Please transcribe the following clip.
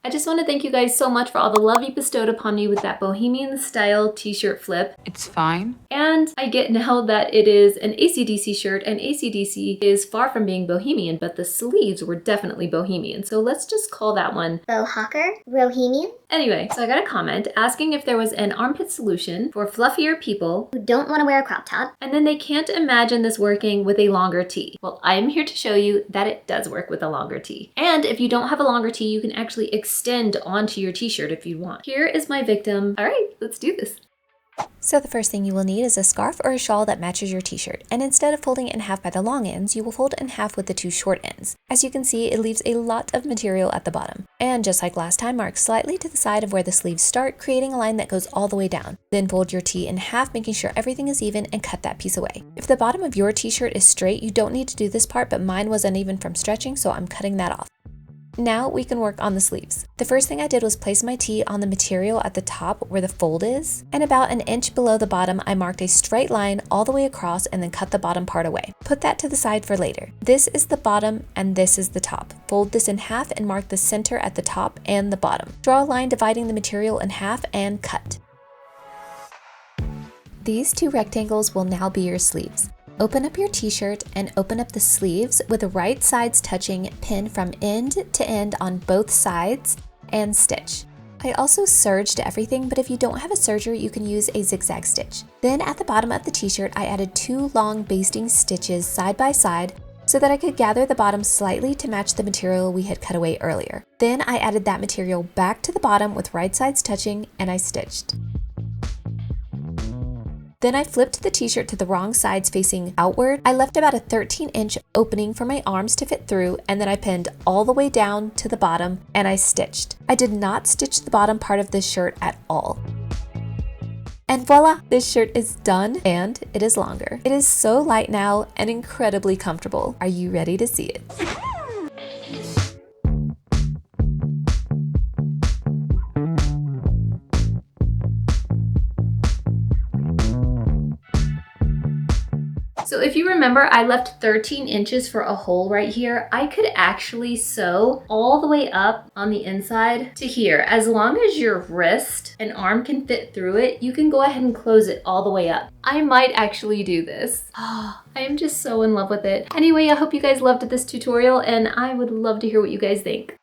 I just want to thank you guys so much for all the love you bestowed upon me with that Bohemian style t-shirt flip. It's fine. And I get now that it is an AC/DC shirt, and AC/DC is far from being Bohemian, but the sleeves were definitely Bohemian. So let's just call that one Bohawker? Bohemian? Anyway, so I got a comment asking if there was an armpit solution for fluffier people Who don't want to wear a crop top. and then they can't imagine this working with a longer tee. Well, I'm here to show you that it does work with a longer tee. And if you don't have a longer tee, you can actually extend onto your t-shirt if you want. Here is my victim. All right, let's do this. So the first thing you will need is a scarf or a shawl that matches your t-shirt, and instead of folding it in half by the long ends, you will fold it in half with the two short ends. As you can see, it leaves a lot of material at the bottom. And just like last time, mark slightly to the side of where the sleeves start, creating a line that goes all the way down. Then fold your tee in half, making sure everything is even, and cut that piece away. If the bottom of your t-shirt is straight, you don't need to do this part, but mine was uneven from stretching, so I'm cutting that off. Now we can work on the sleeves. The first thing I did was place my tee on the material at the top where the fold is, and about an inch below the bottom I marked a straight line all the way across and then cut the bottom part away. Put that to the side for later. This is the bottom and this is the top. Fold this in half and mark the center at the top and the bottom. Draw a line dividing the material in half and cut. These two rectangles will now be your sleeves. Open up your t-shirt and open up the sleeves with the right sides touching, pin from end to end on both sides, and stitch. I also serged everything, but if you don't have a serger, you can use a zigzag stitch. Then at the bottom of the t-shirt, I added 2 long basting stitches side by side so that I could gather the bottom slightly to match the material we had cut away earlier. Then I added that material back to the bottom with right sides touching, and I stitched. Then I flipped the t-shirt to the wrong sides facing outward. I left about a 13-inch opening for my arms to fit through, and then I pinned all the way down to the bottom and I stitched. I did not stitch the bottom part of this shirt at all. And voila, this shirt is done and it is longer. It is so light now and incredibly comfortable. Are you ready to see it? So if you remember, I left 13 inches for a hole right here. I could actually sew all the way up on the inside to here. As long as your wrist and arm can fit through it, you can go ahead and close it all the way up. I might actually do this. Oh, I am just so in love with it. Anyway, I hope you guys loved this tutorial and I would love to hear what you guys think.